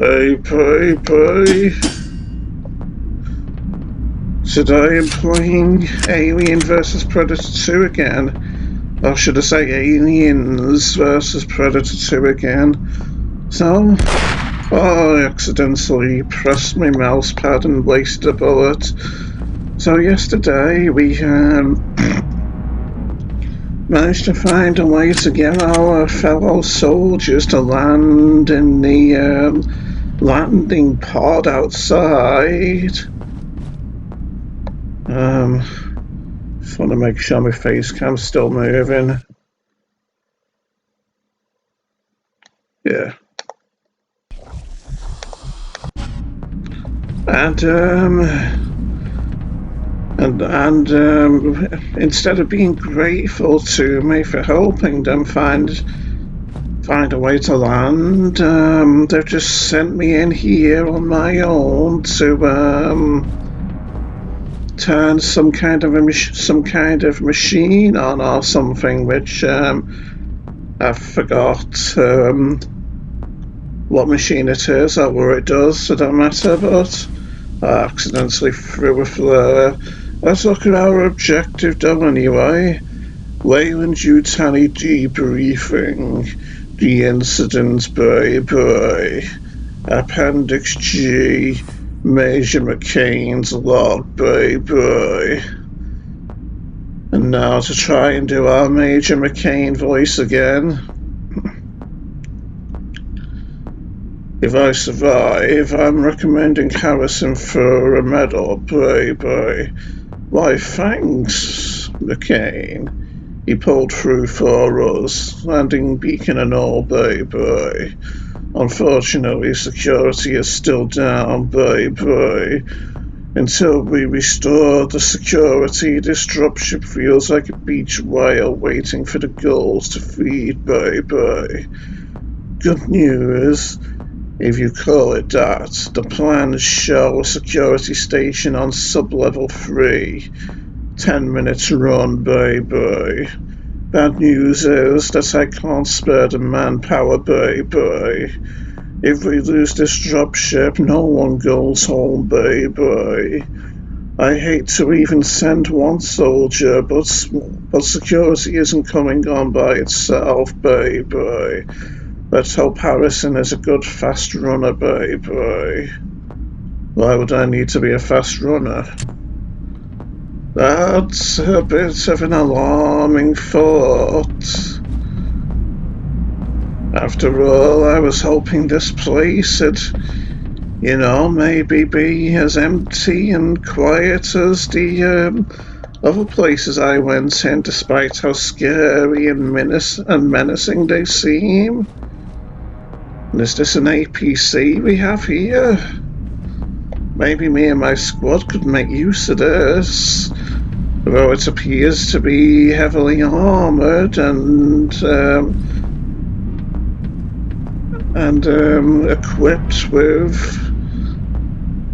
Bye. Today I'm playing Alien vs Predator 2 again. Or should I say Aliens vs Predator 2 again. So, I accidentally pressed my mouse pad and wasted a bullet. So yesterday we managed to find a way to get our fellow soldiers to land in the landing pod outside. Just want to make sure my face cam's still moving. Yeah. And instead of being grateful to me for helping them find a way to land, they've just sent me in here on my own to turn some kind of machine on or something, which I forgot what machine it is or where it does, so it don't matter, but I accidentally threw a flare. Let's look at our objective though anyway. Weyland-Yutani debriefing. The incident, bye. Appendix G. Major McCain's log, bye. And now to try and do our Major McCain voice again. If I survive, I'm recommending Harrison for a medal, bye. Why, thanks, McCain. He pulled through for us, landing beacon and all, bye. Unfortunately, security is still down, bye. Until we restore the security, this dropship feels like a beach whale waiting for the gulls to feed, bye. Good news, if you call it that. The plan is show a security station on sub-level 3. 10 minutes run, bye. Bad news is that I can't spare the manpower, bye. If we lose this dropship, no one goes home, bye. I hate to even send one soldier, but security isn't coming on by itself, bye. Let's hope Harrison is a good fast runner, bye. Why would I need to be a fast runner? That's a bit of an alarming thought. After all, I was hoping this place would, maybe be as empty and quiet as the other places I went in, despite how scary and menacing they seem. And is this an APC we have here? Maybe me and my squad could make use of this, though it appears to be heavily armoured and equipped with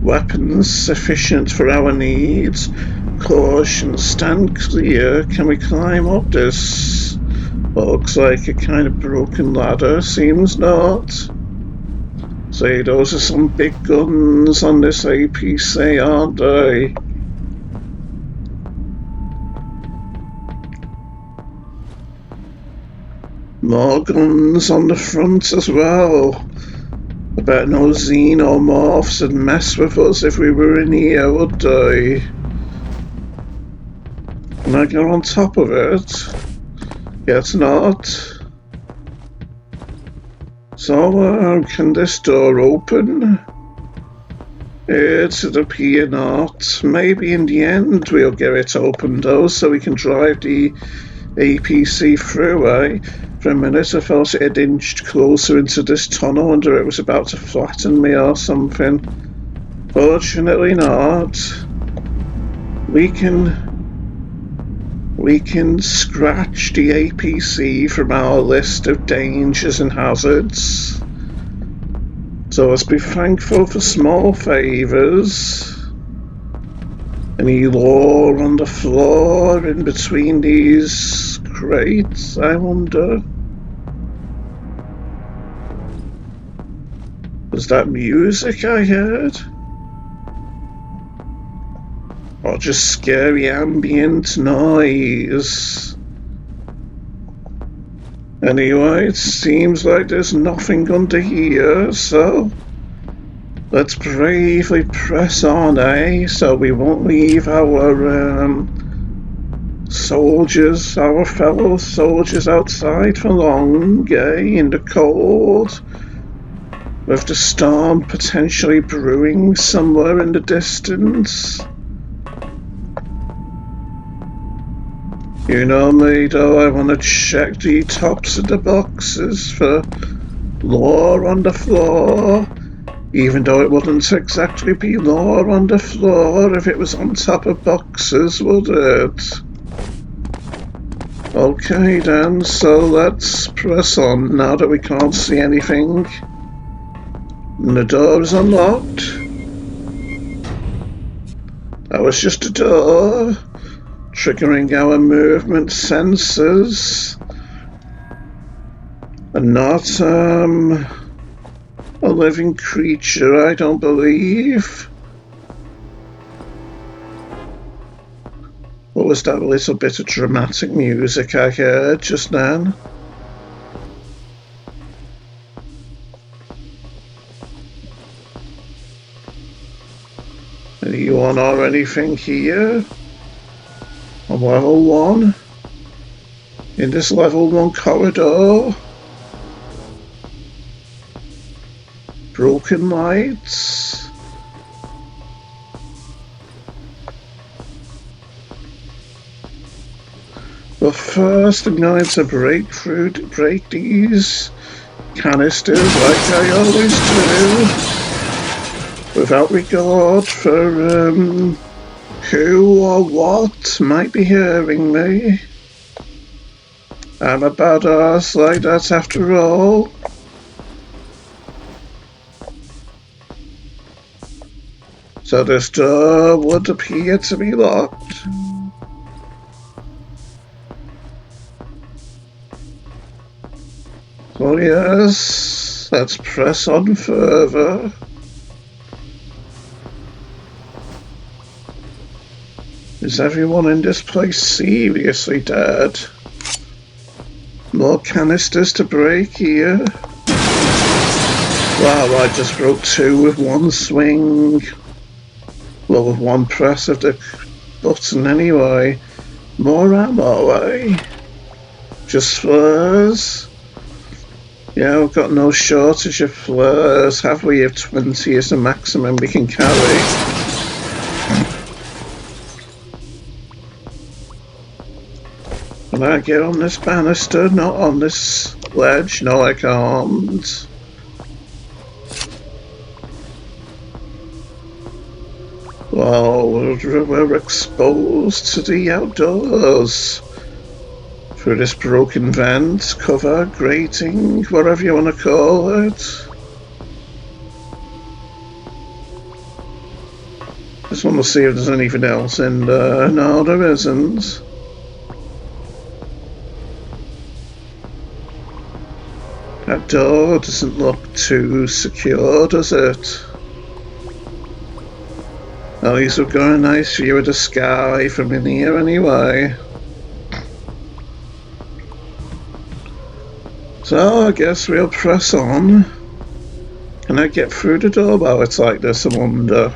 weapons sufficient for our needs. Caution, stand clear. Can we climb up this? Looks like a kind of broken ladder, seems not. Say, those are some big guns on this APC, aren't they? More guns on the front as well. I bet no xenomorphs would mess with us if we were in here, would they? Can I get on top of it? Guess not. So, can this door open? It'd appear not. Maybe in the end we'll get it open though, so we can drive the APC through, eh? For a minute I thought it had inched closer into this tunnel and it was about to flatten me or something. Fortunately not. We can scratch the APC from our list of dangers and hazards. So let's be thankful for small favours. Any lore on the floor in between these crates, I wonder? Was that music I heard? Or just scary ambient noise? Anyway, it seems like there's nothing under here, so let's bravely press on, eh? So we won't leave our soldiers, our fellow soldiers outside for long, eh? In the cold, with the storm potentially brewing somewhere in the distance. You know me, though, I want to check the tops of the boxes for lore on the floor, even though it wouldn't exactly be lore on the floor if it was on top of boxes, would it? Okay then, so let's press on now that we can't see anything. And the door is unlocked. That was just a door, triggering our movement sensors, and not a living creature, I don't believe. What was that little bit of dramatic music I heard just then? Anyone or anything here? On level 1? In this level 1 corridor? Broken lights? But first I'm going to break these canisters like I always do, without regard for who or what might be hearing me. I'm a badass like that after all. So this door would appear to be locked. So yes, let's press on further. Is everyone in this place seriously dead? More canisters to break here. Wow, I just broke 2 with one swing. Well, with one press of the button anyway. More ammo, eh? Just flares? Yeah, we've got no shortage of flares, have we? If 20 is the maximum we can carry. Can I get on this banister? Not on this ledge? No, I can't. Well, we're exposed to the outdoors. Through this broken vent, cover, grating, whatever you want to call it. Just want to see if there's anything else in there. No, there isn't. That door doesn't look too secure, does it? At least we've got a nice view of the sky from in here anyway. So I guess we'll press on. Can I get through the door while it's like this, I wonder?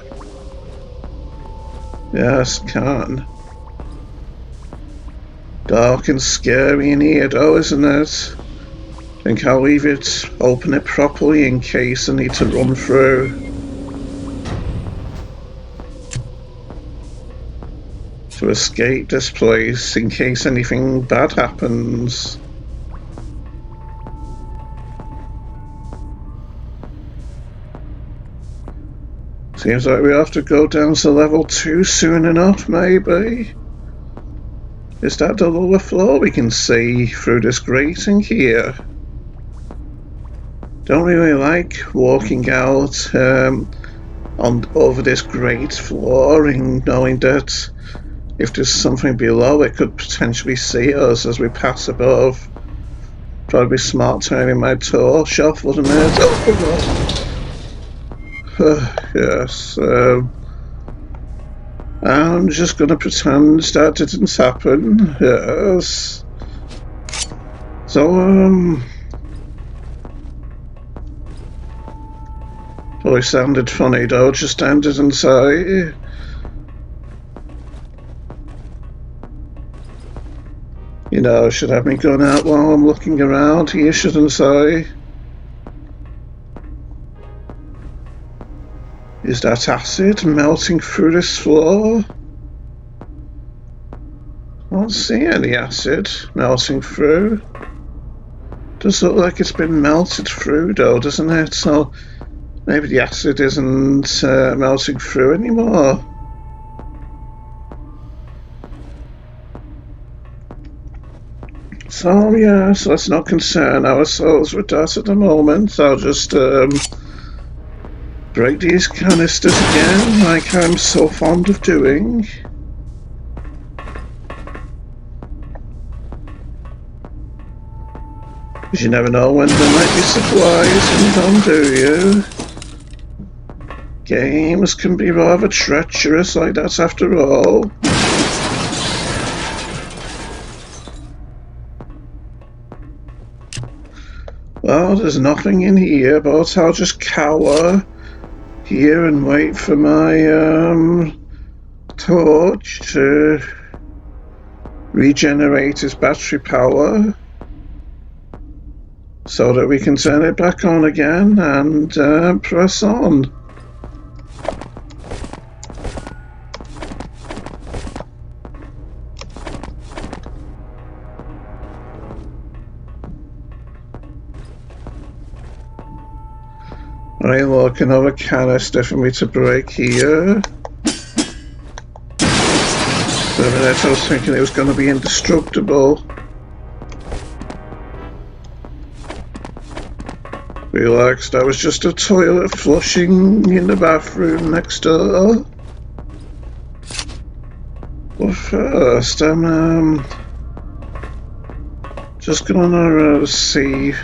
Yes, can. Dark and scary in here though, isn't it? Think I'll leave it, open it properly in case I need to run through. To escape this place in case anything bad happens. Seems like we have to go down to level 2 soon enough, maybe. Is that the lower floor we can see through this grating here? Don't really like walking out over this great floor and knowing that if there's something below it could potentially see us as we pass above. Probably smart turning my torch off, wouldn't it? Oh, Yes. I'm just gonna pretend that didn't happen. Yes. So, probably sounded funny though, just ended and say. You know, should have me going out while I'm looking around here, shouldn't I? Is that acid melting through this floor? I don't see any acid melting through. Does look like it's been melted through though, doesn't it? So maybe the acid isn't melting through anymore. So yes, let's not concern ourselves with that at the moment. I'll just break these canisters again, like I'm so fond of doing. Because you never know when there might be supplies in them, do you? Games can be rather treacherous like that after all. Well, there's nothing in here, but I'll just cower here and wait for my torch to regenerate its battery power so that we can turn it back on again and press on. Right, look, another canister for me to break here. For a minute I was thinking it was going to be indestructible. Relax, that was just a toilet flushing in the bathroom next door. But first, I'm just gonna see.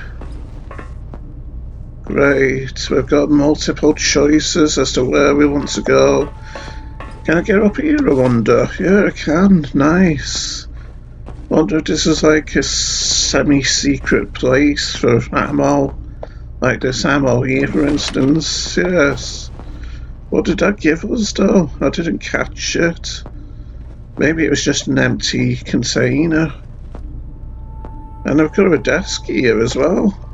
Great, we've got multiple choices as to where we want to go. Can I get up here, I wonder? Yeah, I can. Nice. Wonder if this is like a semi-secret place for ammo. Like this ammo here, for instance. Yes. What did that give us, though? I didn't catch it. Maybe it was just an empty container. And I've got a desk here as well.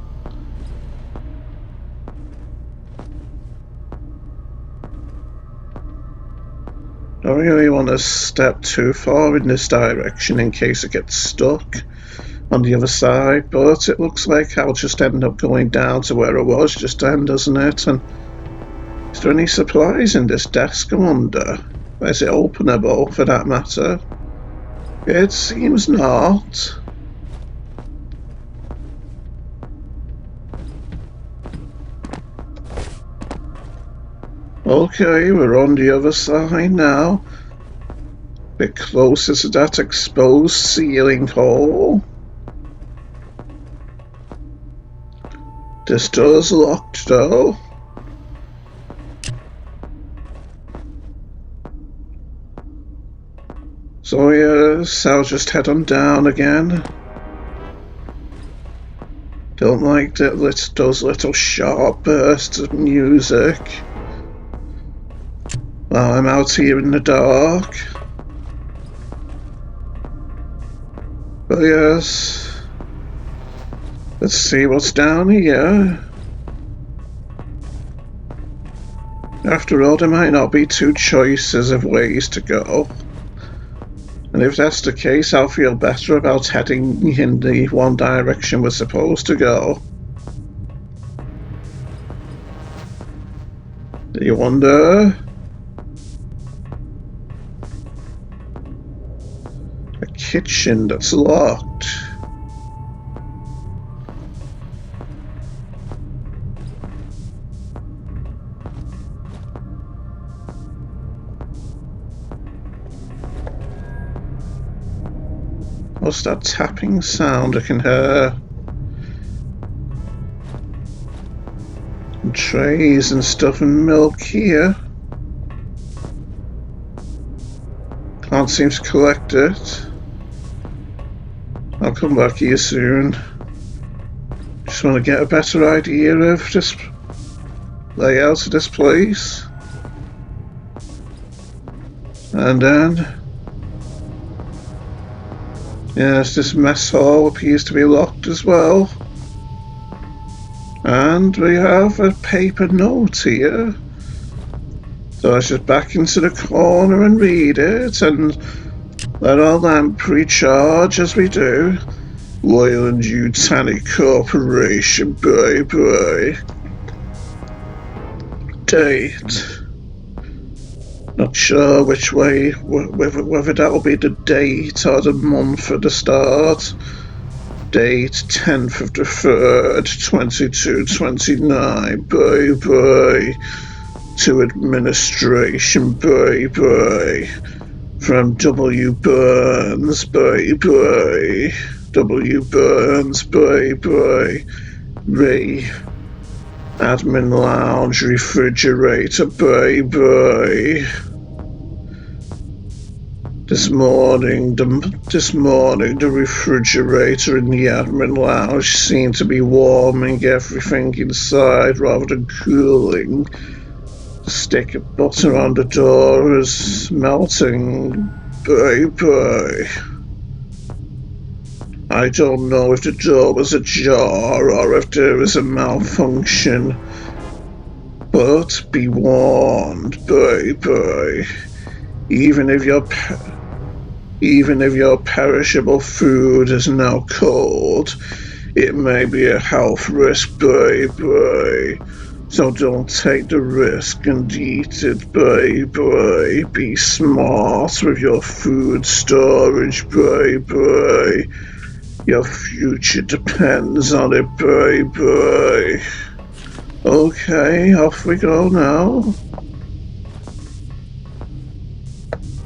Don't really want to step too far in this direction in case it gets stuck on the other side, but it looks like I'll just end up going down to where I was just then, doesn't it? And is there any supplies in this desk, I wonder? Is it openable, for that matter? It seems not. Okay, we're on the other side now. Bit closer to that exposed ceiling hole. This door's locked though. So yes, I'll just head on down again. Don't like those little sharp bursts of music while I'm out here in the dark. But yes, let's see what's down here. After all, there might not be two choices of ways to go. And if that's the case, I'll feel better about heading in the one direction we're supposed to go. Do you wonder? A kitchen that's locked. What's that tapping sound I can hear? trays and stuff and milk here. Can't seem to collect it. I'll come back here soon. Just want to get a better idea of this layout of this place. And then, yes, this mess hall appears to be locked as well. And we have a paper note here. So let's just back into the corner and read it and let our lamp recharge as we do. Weyland-Yutani Corporation, bye. Date. Not sure which way, whether that'll be the date or the month at the start. Date 10th of the 3rd, 2229, bye. To administration, bye. From W. Burns, bye. W. Burns, bye. Ray. Admin lounge, refrigerator, bye. This morning, the refrigerator in the admin lounge seemed to be warming everything inside rather than cooling. The stick of butter on the door is melting, bye. I don't know if the door was ajar or if there was a malfunction, but be warned, bye. Even if your perishable food is now cold, it may be a health risk, bye. So don't take the risk and eat it, bye. Be smart with your food storage, bye. Your future depends on it, bye. Okay, off we go now.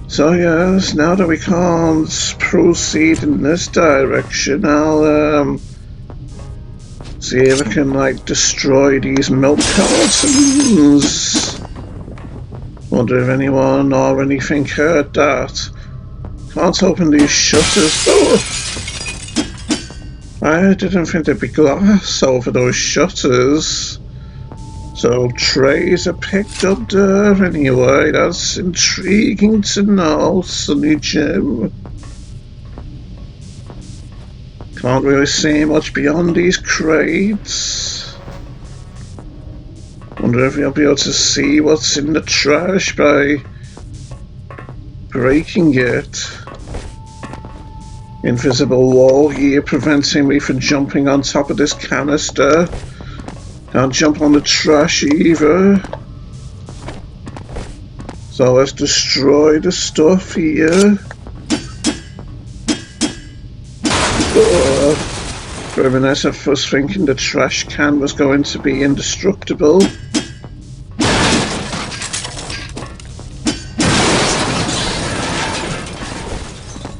So yes, now that we can't proceed in this direction, I'll see if I can destroy these milk cartons. Wonder if anyone or anything heard that. Can't open these shutters. Oh! I didn't think there'd be glass over those shutters. So trays are picked up there anyway. That's intriguing to know, Sonny Jim. Can't really see much beyond these crates. Wonder if you'll be able to see what's in the trash by breaking it. Invisible wall here preventing me from jumping on top of this canister. Can't jump on the trash either. So let's destroy the stuff here. For a minute I was thinking the trash can was going to be indestructible.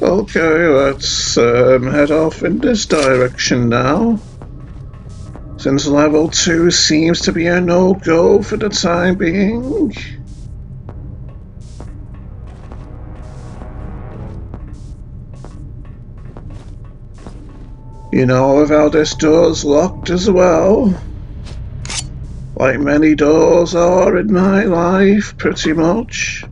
Okay, let's head off in this direction now. Since level 2 seems to be a no-go for the time being. You know of how this door's locked as well. Like many doors are in my life, pretty much.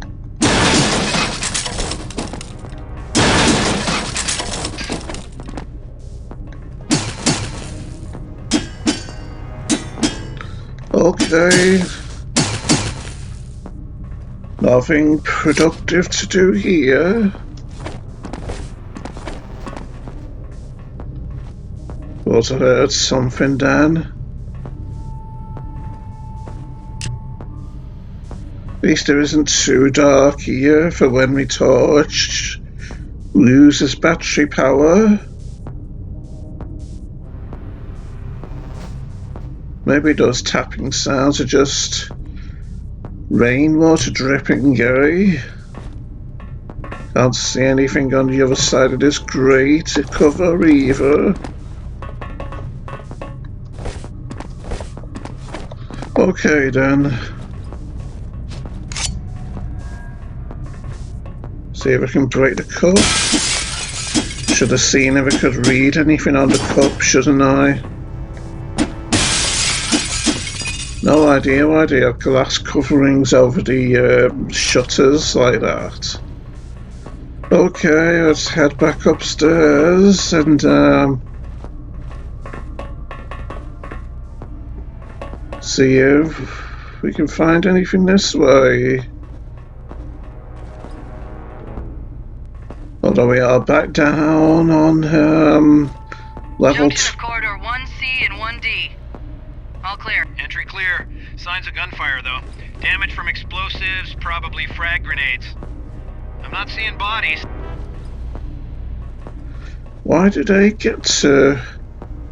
Okay. Nothing productive to do here. Thought I heard something then. At least it isn't too dark here for when my torch loses battery power. Maybe those tapping sounds are just rainwater dripping, Gary. Can't see anything on the other side of this grate to cover either. Okay then. See if I can break the cup. Should have seen if I could read anything on the cup, shouldn't I? No idea why they have glass coverings over the shutters like that. Okay, let's head back upstairs and see if we can find anything this way. Although we are back down on level Junction of corridor 1C and 1D. All clear. Entry clear. Signs of gunfire, though. Damage from explosives, probably frag grenades. I'm not seeing bodies. Why do they get to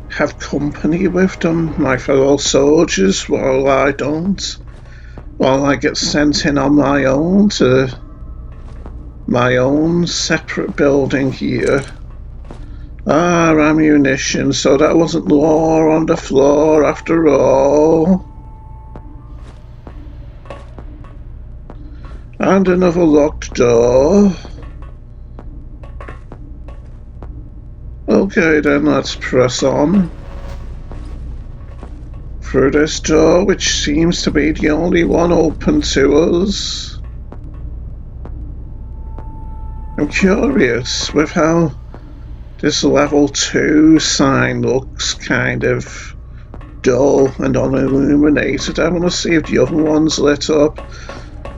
have company with them, my fellow soldiers, while I don't? While I get sent in on my own to my own separate building here. Ah, ammunition, so that wasn't law on the floor after all. And another locked door. Okay then, let's press on. Through this door, which seems to be the only one open to us. I'm curious with how this level 2 sign looks kind of dull and unilluminated. I want to see if the other one's lit up.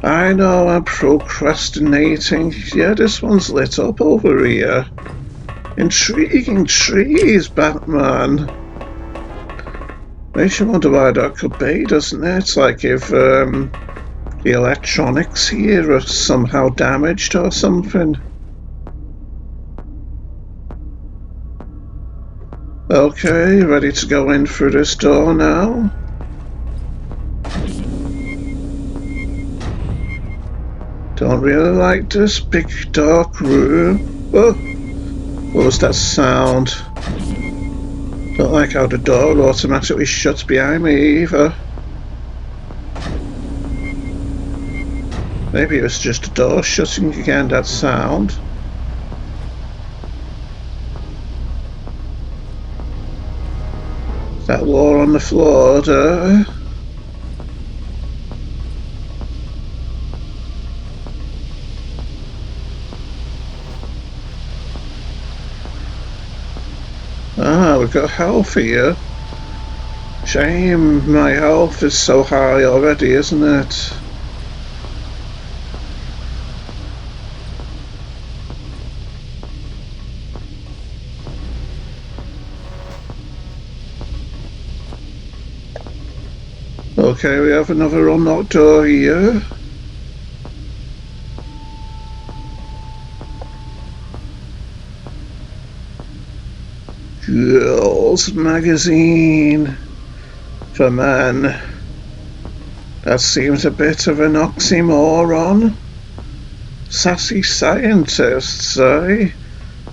I know I'm procrastinating. Yeah, this one's lit up over here. Intriguing trees, Batman. Makes you wonder why that could be, doesn't it? It's like if the electronics here are somehow damaged or something. Okay, ready to go in through this door now. Don't really like this big dark room. Oh, what was that sound? Don't like how the door automatically shuts behind me either. Maybe it was just the door shutting again, that sound. That law on the floor there. Ah, we've got health here. Shame my health is so high already, isn't it? Okay, we have another unlocked door here. Girls magazine for men. That seems a bit of an oxymoron. Sassy scientists, eh?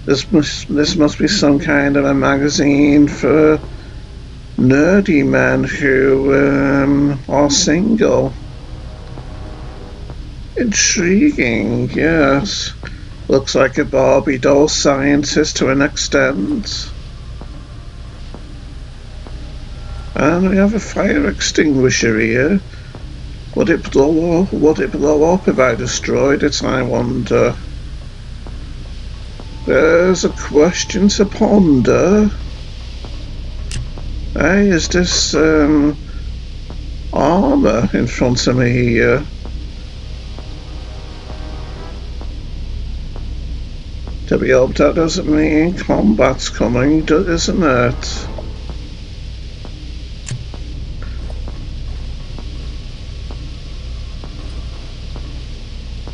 This must be some kind of a magazine for nerdy men who are single. Intriguing, yes. Looks like a Barbie doll scientist to an extent. And we have a fire extinguisher here. Would it blow up if I destroyed it, I wonder? There's a question to ponder. Hey, is this armour in front of me here? To be hoped that doesn't mean combat's coming, isn't it?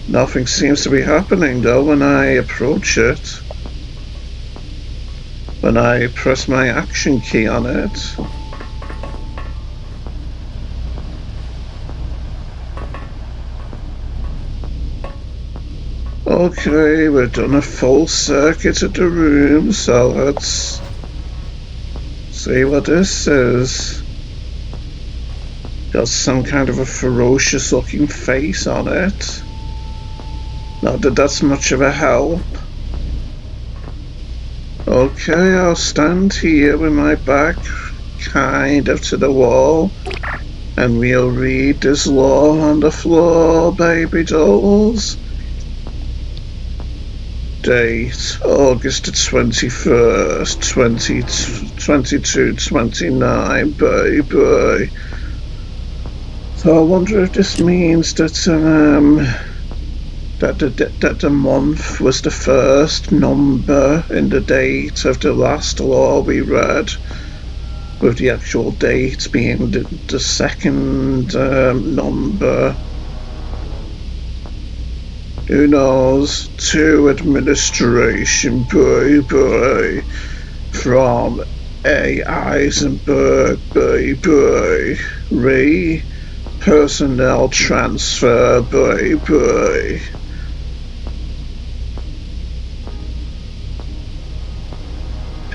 Nothing seems to be happening though when I approach it. When I press my action key on it. Okay, we've done a full circuit of the room, so let's see what this is. Got some kind of a ferocious looking face on it. Not that that's much of a help. Okay, I'll stand here with my back kind of to the wall, and we'll read this law on the floor, baby dolls. Date, August the 21st, 2229, baby. So I wonder if this means that that the month was the first number in the date of the last law we read, with the actual date being the second number. Who knows? To administration, baby, from A. Eisenberg, baby. Re. Personnel transfer, baby.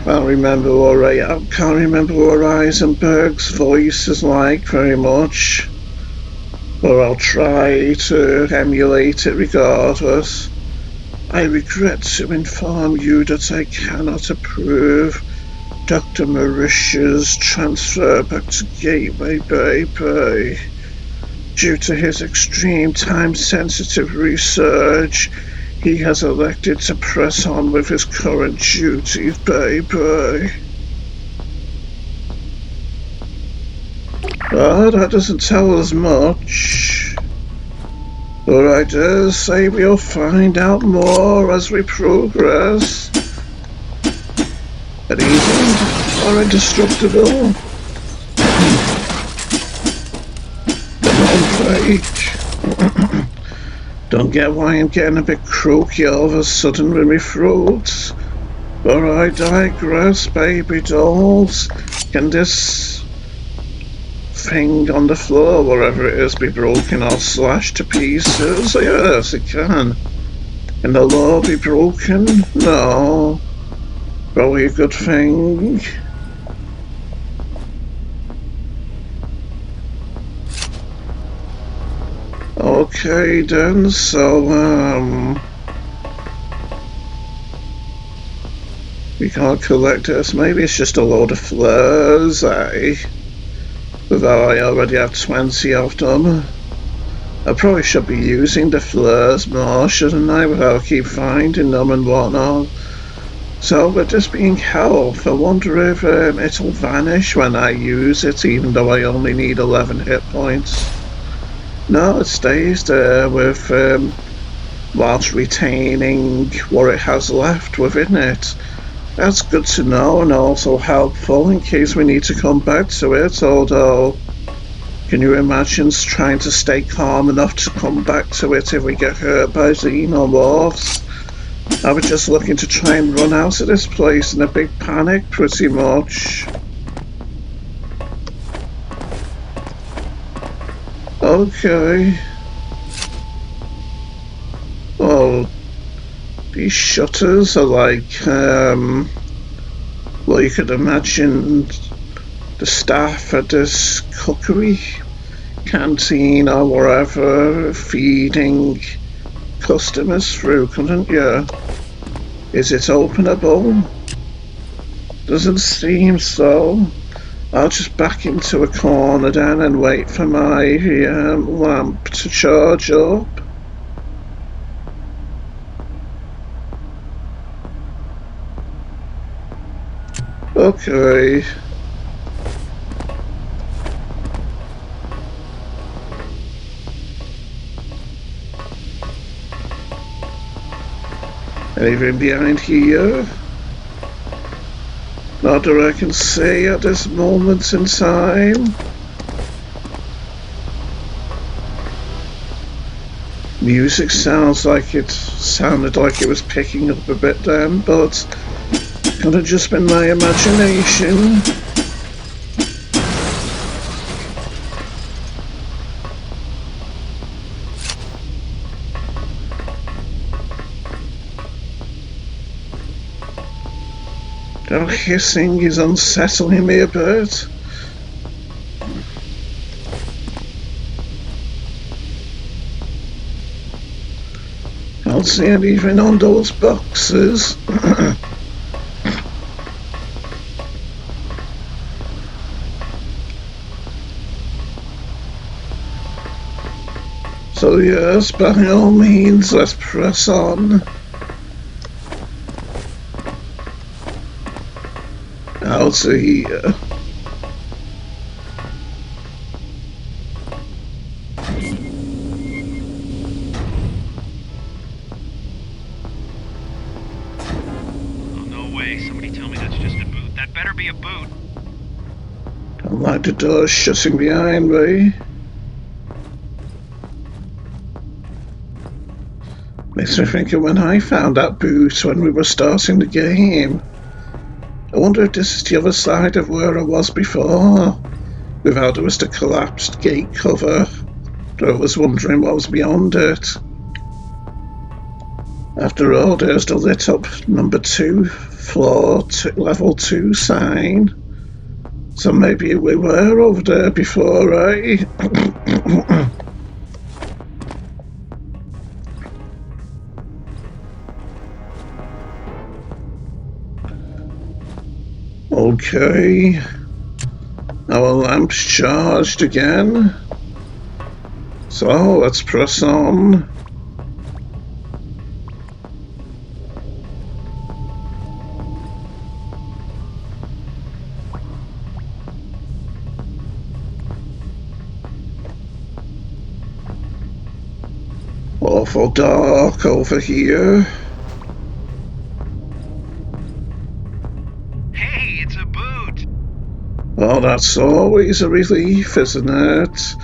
Can't remember what Eisenberg's voice is like very much, but I'll try to emulate it regardless. I regret to inform you that I cannot approve Dr. Mauritius' transfer back to Gateway, baby. Due to his extreme time-sensitive research, he has elected to press on with his current duties, baby. Well, that doesn't tell us much. But I dare say we'll find out more as we progress. But easy or indestructible? Page. Don't get why I'm getting a bit croaky all of a sudden with my throat. But I digress, baby dolls. Can this thing on the floor, wherever it is, be broken or slashed to pieces? Yes, it can. Can the law be broken? No. Probably a good thing. Okay then, so we can't collect this. Maybe it's just a load of flares, eh? Although I already have 20 of them. I probably should be using the flares more, shouldn't I, without keep finding them and whatnot. So with this being health, I wonder if it'll vanish when I use it, even though I only need 11 hit points. No, it stays there with whilst retaining what it has left within it. That's good to know and also helpful in case we need to come back to it, although can you imagine trying to stay calm enough to come back to it if we get hurt by xenomorphs? I was just looking to try and run out of this place in a big panic, pretty much. Okay. Well, these shutters are like, well, you could imagine the staff at this cookery, canteen or wherever, feeding customers through, couldn't you? Is it openable? Doesn't seem so. I'll just back into a corner then and wait for my lamp to charge up. Okay. Anything behind here? Not that I can see at this moment in time. Music sounded like it was picking up a bit then, but could have just been my imagination. That hissing is unsettling me a bit. see anything on those boxes. So yes, by all means, let's press on. Out of here. Oh, no way. Somebody tell me that's just a boot. That better be a boot. Don't like the door shutting behind me. Makes me think of when I found that boot when we were starting the game. I wonder if this is the other side of where I was before, without there was the collapsed gate cover. I was wondering what was beyond it. After all, there's the lit up number 2 floor, level 2 sign. So maybe we were over there before, eh? Okay. Our lamp's charged again. So let's press on. Awful dark over here. Hey, it's a boot. Oh, that's always a relief, isn't it?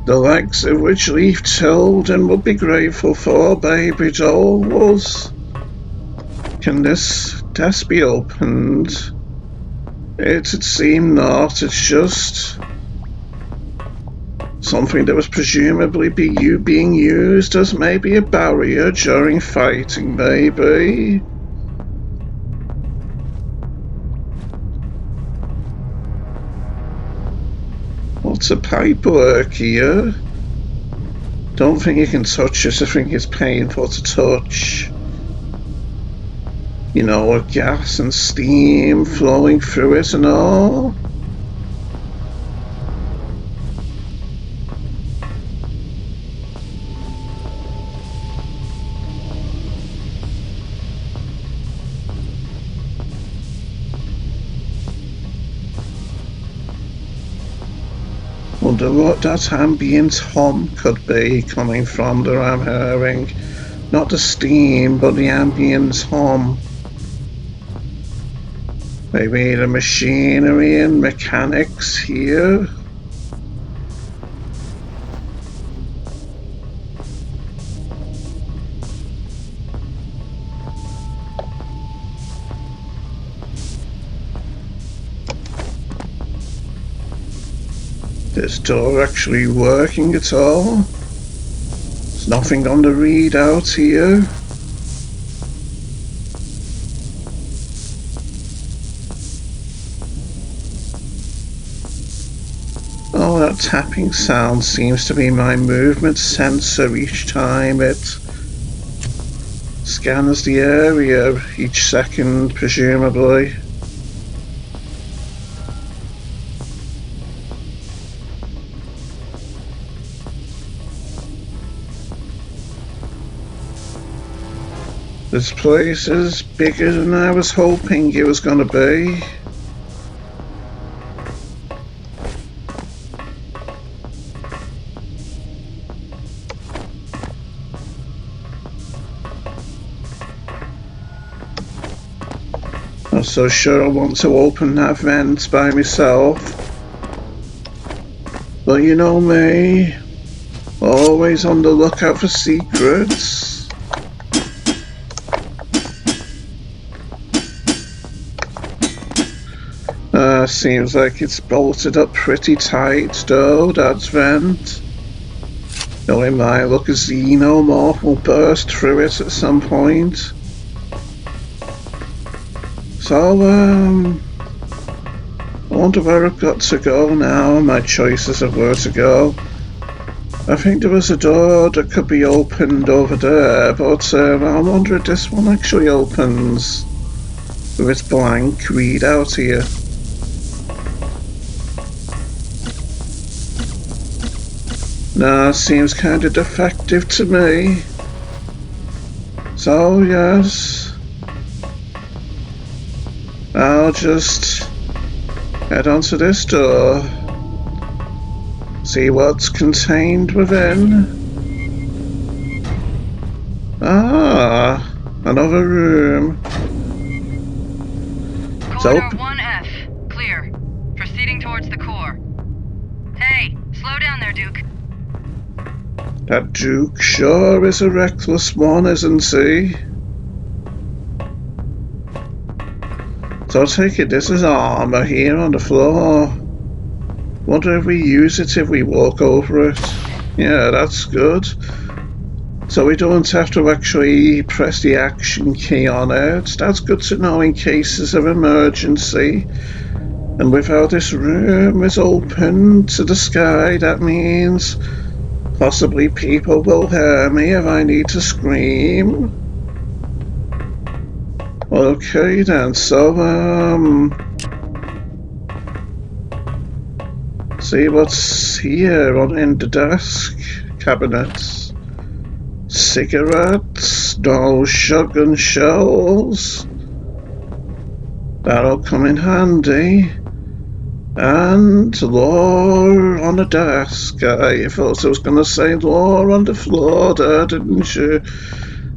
The likes of which Leaf Tilden would be grateful for, baby dolls. Can this desk be opened? It'd seem not. It's just something that was presumably being used as maybe a barrier during fighting, maybe. What's a pipework here? Don't think you can touch it. I think it's painful to touch. You know, with gas and steam flowing through it and all. Wonder what that ambient hum could be coming from that I'm hearing. Not the steam, but the ambient hum. Maybe the machinery and mechanics here. This door actually working at all? There's nothing on the readout here. Oh, that tapping sound seems to be my movement sensor each time it scans the area each second, presumably. This place is bigger than I was hoping it was gonna be. Not so sure I want to open that vent by myself. But you know me, always on the lookout for secrets. Seems like it's bolted up pretty tight though, that vent. Though it might look as xenomorph will burst through it at some point. So, I wonder where I've got to go now, my choices of where to go. I think there was a door that could be opened over there, but I wonder if this one actually opens with its blank readout here. Nah, seems kind of defective to me. So, yes, I'll just head onto this door. See what's contained within. Ah, another room. Corridor 1F, clear. Proceeding towards the core. Hey, slow down there, Duke. That Duke sure is a reckless one, isn't he? So I take it this is armor here on the floor. Wonder if we use it if we walk over it. Yeah, that's good. So we don't have to actually press the action key on it. That's good to know in cases of emergency. And with how this room is open to the sky, that means possibly people will hear me if I need to scream. Okay then, so see what's here in the desk cabinets. Cigarettes, no shotgun shells. That'll come in handy. And lore on the desk. I thought I was going to say lore on the floor there, didn't you?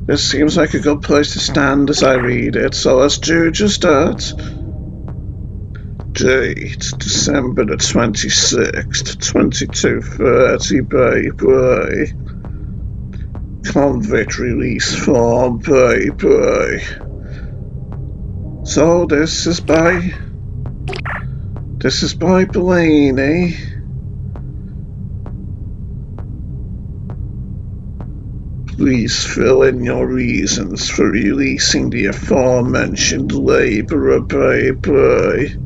This seems like a good place to stand as I read it, so let's do just that. Date, December the 26th, 22:30, baby. Convict release form, baby. So this is by Blaney. Please fill in your reasons for releasing the aforementioned laborer, baby.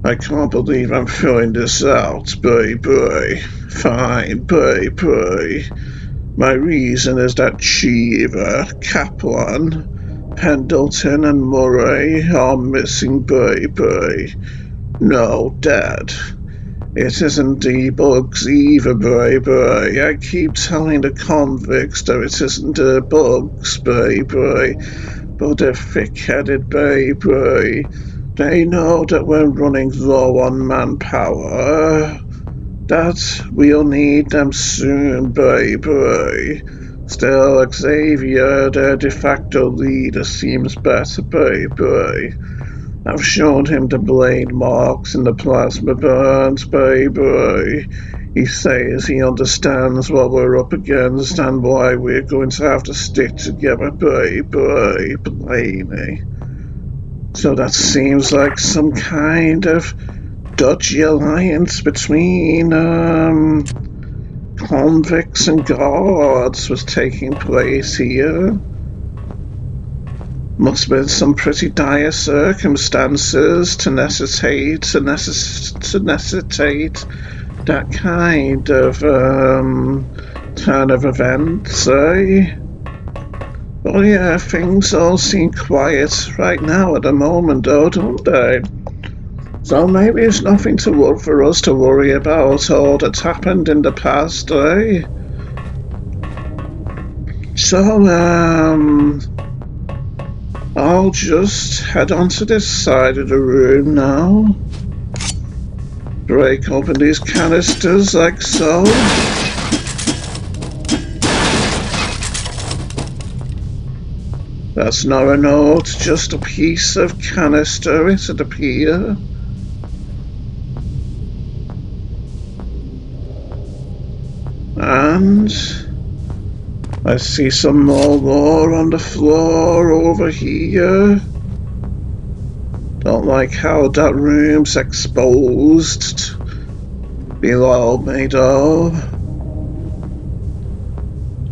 I can't believe I'm filling this out, baby. Fine, baby. My reason is that Cheever, Kaplan, Pendleton and Murray are missing, baby. No, Dad. It isn't the bugs either, baby. I keep telling the convicts that it isn't the bugs, baby. But they're thick-headed, baby. They know that we're running low on manpower. That we'll need them soon, baby. Still, Xavier, their de facto leader, seems better, baby. I've shown him the blade marks and the plasma burns, baby. He says he understands what we're up against and why we're going to have to stick together, baby. Blaney. So that seems like some kind of dodgy alliance between convicts and guards was taking place here. Must have been some pretty dire circumstances to necessitate that kind of turn of events, eh? Well, yeah, things all seem quiet right now at the moment, though, don't they? So maybe it's nothing for us to worry about all that's happened in the past, eh? So, I'll just head onto this side of the room now. Break open these canisters like so. That's not a note, just a piece of canister, it'd appear. And I see some more lore on the floor over here. Don't like how that room's exposed below me, though.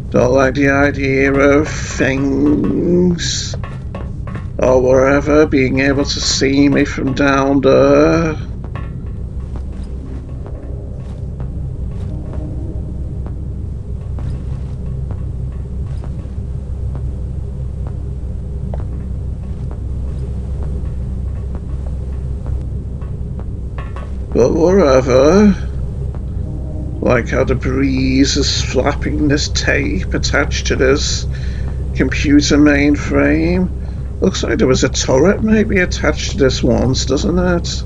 Don't like the idea of things or wherever being able to see me from down there. But wherever, like how the breeze is flapping this tape attached to this computer mainframe. Looks like there was a turret maybe attached to this once, doesn't it?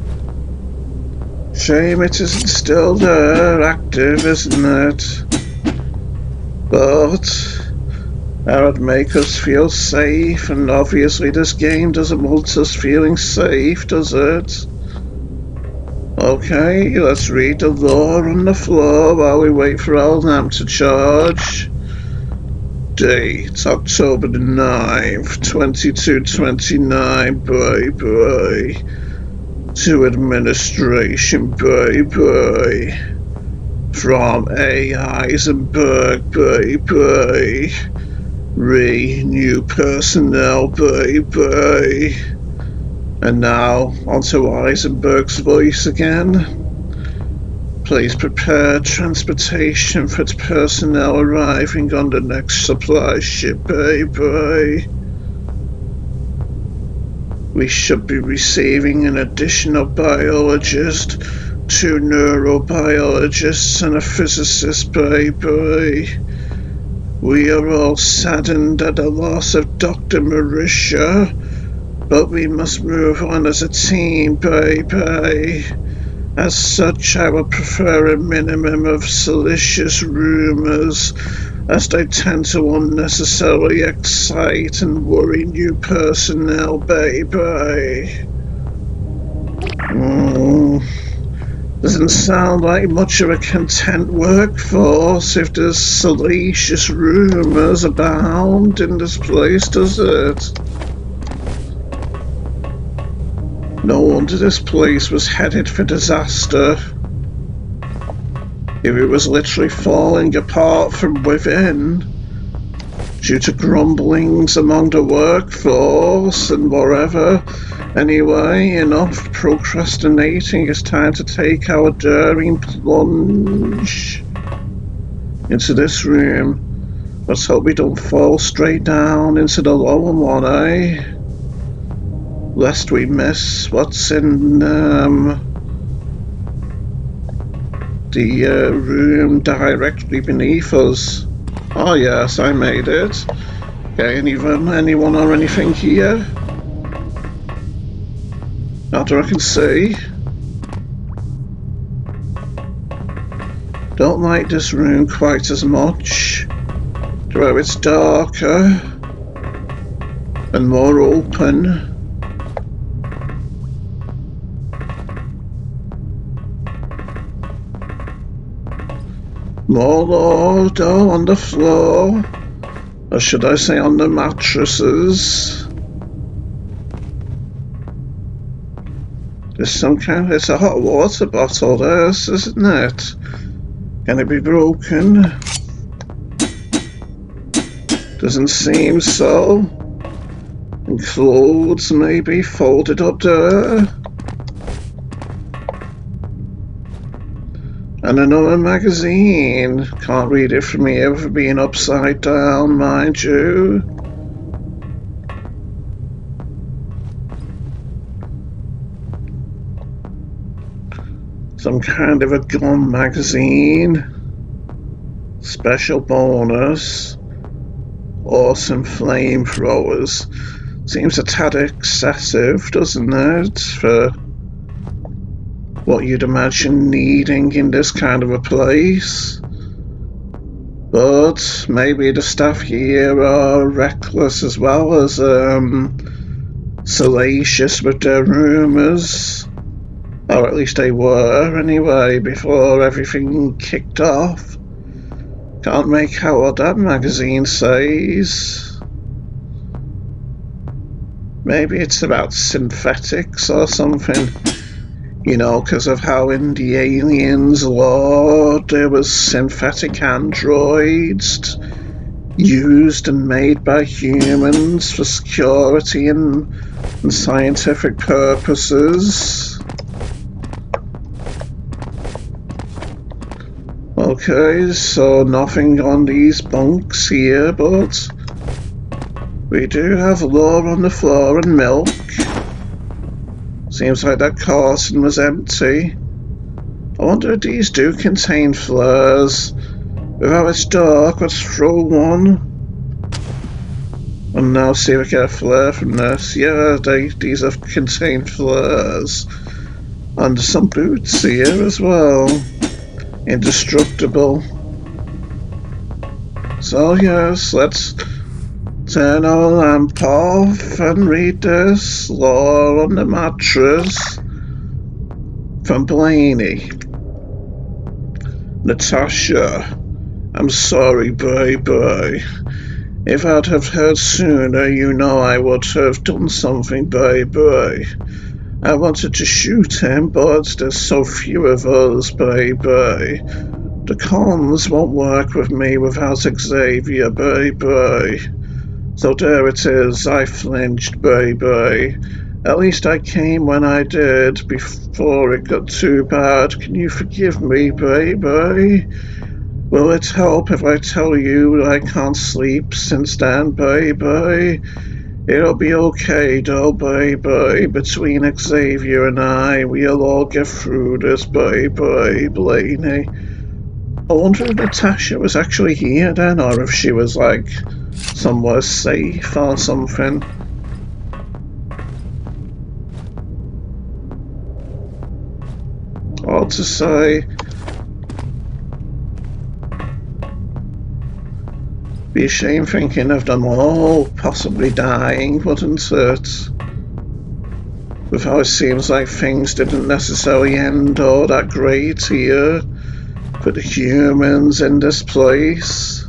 Shame it isn't still there, active, isn't it? But that would make us feel safe, and obviously this game doesn't want us feeling safe, does it? Okay, let's read the lore on the floor while we wait for our lamp to charge. Date, October the 9th, 2229, bye. To administration, bye. From A. Eisenberg, bye. New personnel, bye. And now, onto Eisenberg's voice again. Please prepare transportation for the personnel arriving on the next supply ship, bye. We should be receiving an additional biologist, 2 neurobiologists and a physicist, bye. We are all saddened at the loss of Dr. Marisha, but we must move on as a team, bye. As such, I would prefer a minimum of salacious rumours, as they tend to unnecessarily excite and worry new personnel, bye. Doesn't sound like much of a content workforce if there's salacious rumours abound in this place, does it? No wonder this place was headed for disaster. If it was literally falling apart from within, due to grumblings among the workforce and whatever. Anyway, enough procrastinating. It's time to take our daring plunge into this room. Let's hope we don't fall straight down into the lower one, eh? Lest we miss what's in the room directly beneath us. Oh yes, I made it. Okay, anyone or anything here? Not that I can see. Don't like this room quite as much. Though it's darker and more open. More lore, though, on the floor. Or should I say on the mattresses. There's some kind of... It's a hot water bottle, this, isn't it? Can it be broken? Doesn't seem so. And clothes maybe folded up there. And another magazine. Can't read it from here for being upside down, mind you. Some kind of a gun magazine. Special bonus. Awesome flamethrowers. Seems a tad excessive, doesn't it? For what you'd imagine needing in this kind of a place. But maybe the staff here are reckless as well as salacious with their rumours. Or at least they were anyway before everything kicked off. Can't make out what that magazine says. Maybe it's about synthetics or something. You know, because of how in the Aliens lore there was synthetic androids used and made by humans for security and scientific purposes. Okay, so nothing on these bunks here, but we do have lore on the floor and milk. Seems like that carton was empty. I wonder if these do contain flares. Without it's dark, let's throw one. And now see if I get a flare from this. Yeah, these have contained flares. And some boots here as well. Indestructible. So yes, let's turn our lamp off and read this law on the mattress from Blaney. Natasha, I'm sorry, baby. If I'd have heard sooner, you know I would have done something, baby. I wanted to shoot him, but there's so few of us, baby. The comms won't work with me without Xavier, baby. So there it is, I flinched, baby. At least I came when I did, before it got too bad. Can you forgive me, baby? Will it help if I tell you I can't sleep since then, baby? It'll be okay though, baby. Between Xavier and I, we'll all get through this, baby, Blaney. I wonder if Natasha was actually here then, or if she was like somewhere safe or something. Hard to say. Be a shame thinking of them all possibly dying, wouldn't it? With how it seems like things didn't necessarily end all that great here for the humans in this place.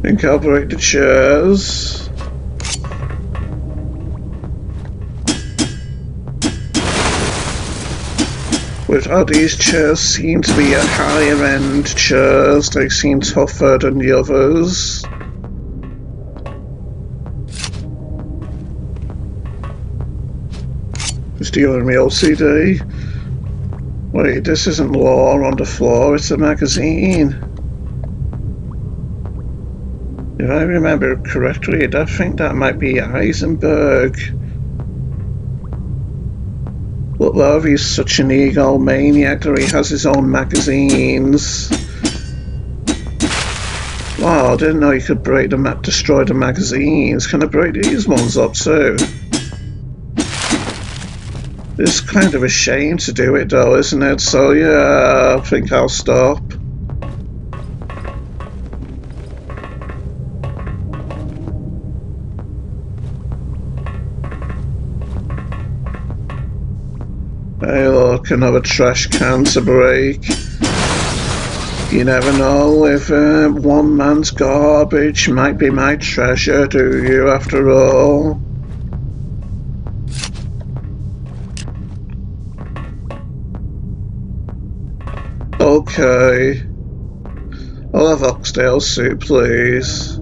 Incorporate the chairs. With how these chairs seem to be higher end chairs, they seem tougher than the others. It's dealing with OCD. Wait, this isn't law on the floor, it's a magazine. If I remember correctly, I think that might be Eisenberg. But love, he's such an egomaniac that he has his own magazines. Wow, I didn't know you could destroy the magazines. Can I break these ones up too? It's kind of a shame to do it though, isn't it? So yeah, I think I'll stop. Hey look, another trash can to break. You never know if one man's garbage might be my treasure, do you, after all? Okay. I'll have oxtail soup, please.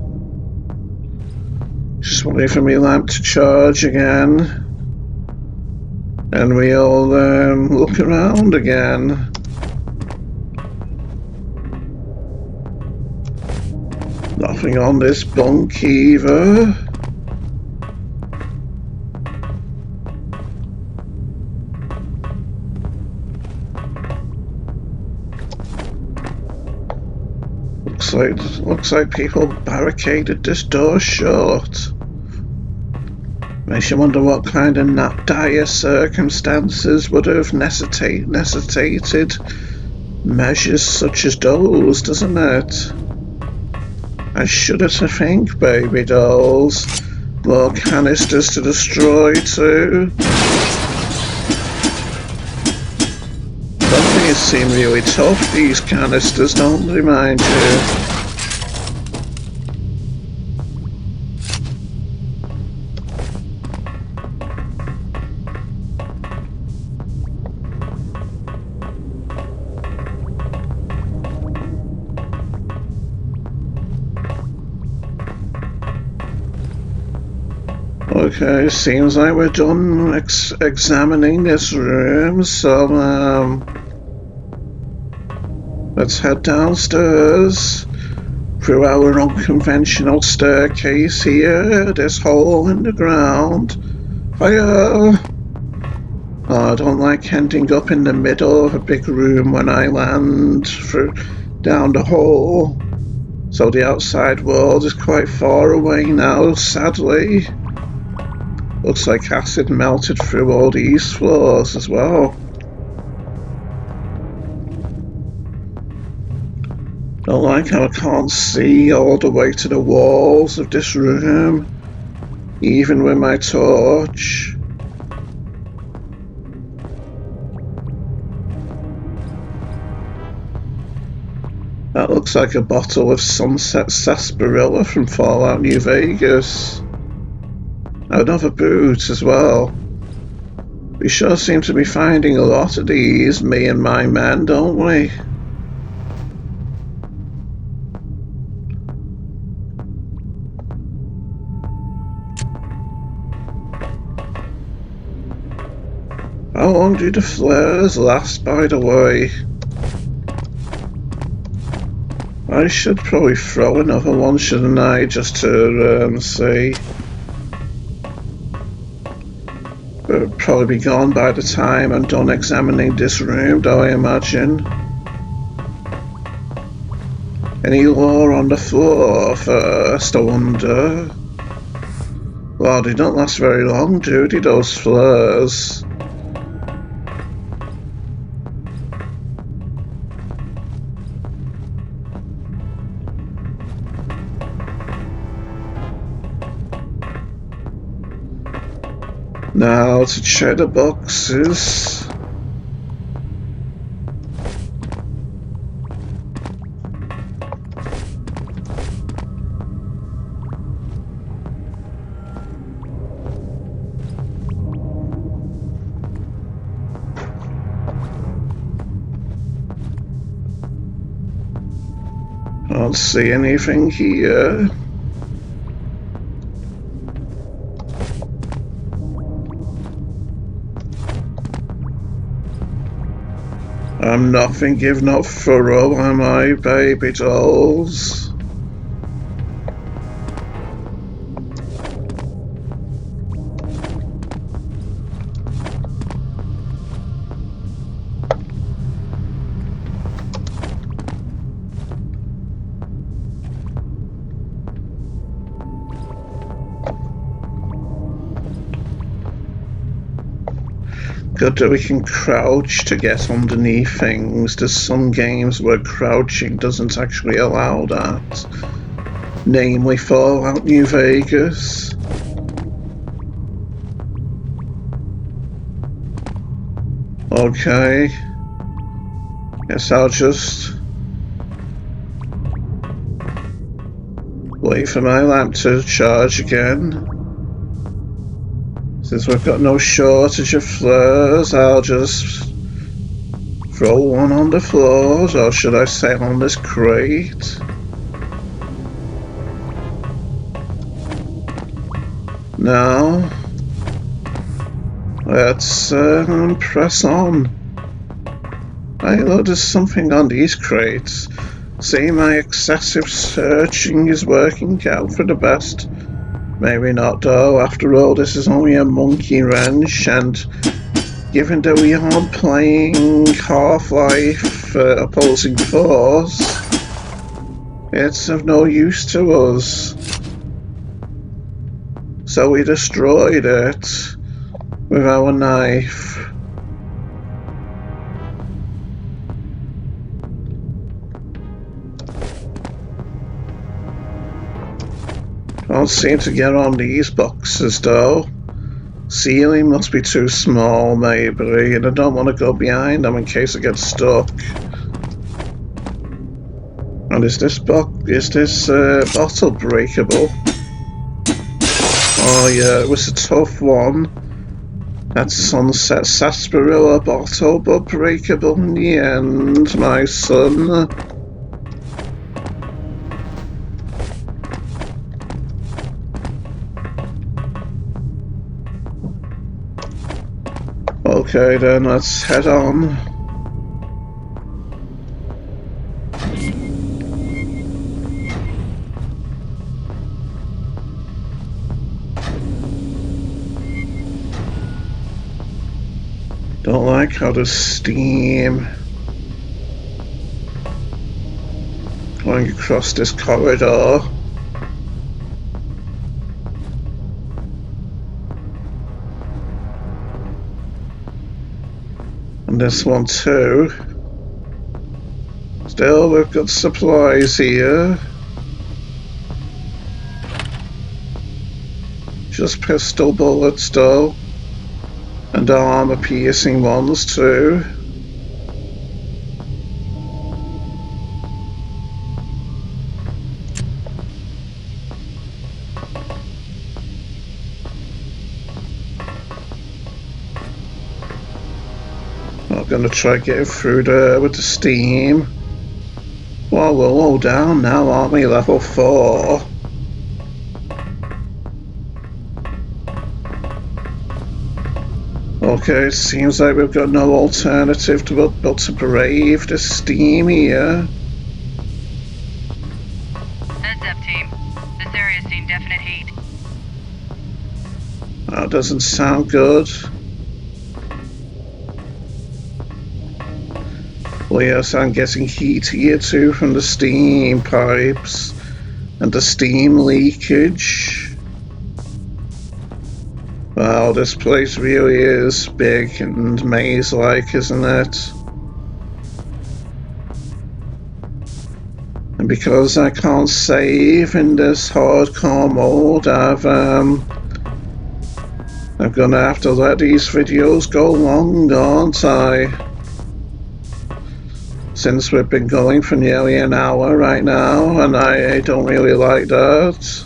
Just waiting for my lamp to charge again. And we'll look around again. Nothing on this bunk either. Looks like people barricaded this door shut. Makes you wonder what kind of dire circumstances would have necessitated measures such as those, doesn't it? I shudder to think, baby dolls. More canisters to destroy too. Some things seem really tough, these canisters, don't they, mind you? Okay, seems like we're done examining this room, so let's head downstairs through our unconventional staircase here, this hole in the ground. Fire! Oh, I don't like ending up in the middle of a big room when I land down the hole. So the outside world is quite far away now, sadly. Looks like acid melted through all these floors as well. Don't like how I can't see all the way to the walls of this room, even with my torch. That looks like a bottle of Sunset Sarsaparilla from Fallout New Vegas. Another boot as well. We sure seem to be finding a lot of these, me and my men, don't we? How long do the flares last, by the way? I should probably throw another one, shouldn't I, just to see. It'll probably be gone by the time I'm done examining this room, though, I imagine. Any lore on the floor first, I wonder? Well, they don't last very long, do they, those flares? Now to check the boxes. Can't see anything here. I'm not thinking of thorough, am I, baby dolls? Good that we can crouch to get underneath things. There's some games where crouching doesn't actually allow that. Namely Fallout New Vegas. Okay. Guess I'll just wait for my lamp to charge again. Since we've got no shortage of flares, I'll just throw one on the floor, or should I say on this crate? Now, let's press on. Hey, look, there's something on these crates. See, my excessive searching is working out for the best. Maybe not though, after all this is only a monkey wrench, and given that we aren't playing Half-Life Opposing Force, it's of no use to us. So we destroyed it with our knife. Can't seem to get on these boxes though. Ceiling must be too small maybe, and I don't want to go behind them in case I get stuck. And is this bottle breakable? Oh yeah, it was a tough one. That Sunset Sarsaparilla bottle, but breakable in the end, my son. Okay then, let's head on. Don't like how there's steam going across this corridor. And this one too. Still, we've got supplies here. Just pistol bullets though. And armor-piercing ones too. I'm gonna try getting through there with the steam. Well, we're low down now, aren't we? Level 4. Okay, it seems like we've got no alternative but to brave the steam here. Heads up, team. This area's seen definite heat. That doesn't sound good. Well, yes, I'm getting heat here too from the steam pipes and the steam leakage. Wow, this place really is big and maze-like, isn't it? And because I can't save in this hardcore mode, I'm gonna have to let these videos go long, aren't I? Since we've been going for nearly an hour right now, and I don't really like that.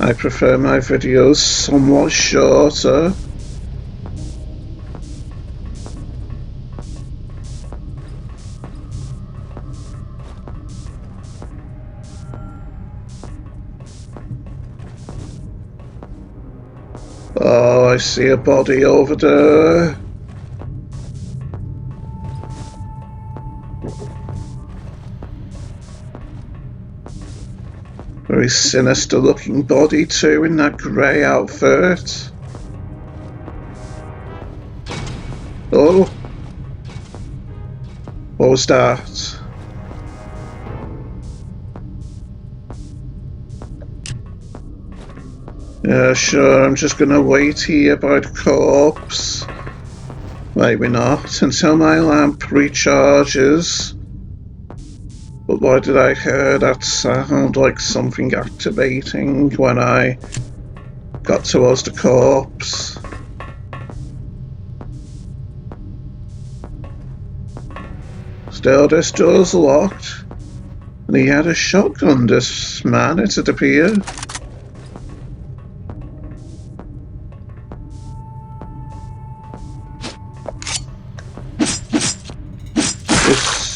I prefer my videos somewhat shorter. Oh, I see a body over there. Very sinister looking body too in that grey outfit. Oh, what was that? Yeah, sure, I'm just gonna wait here by the corpse. Maybe not, until my lamp recharges. But why did I hear that sound like something activating when I got towards the corpse? Still, this door's locked. And he had a shotgun, this man, it appeared.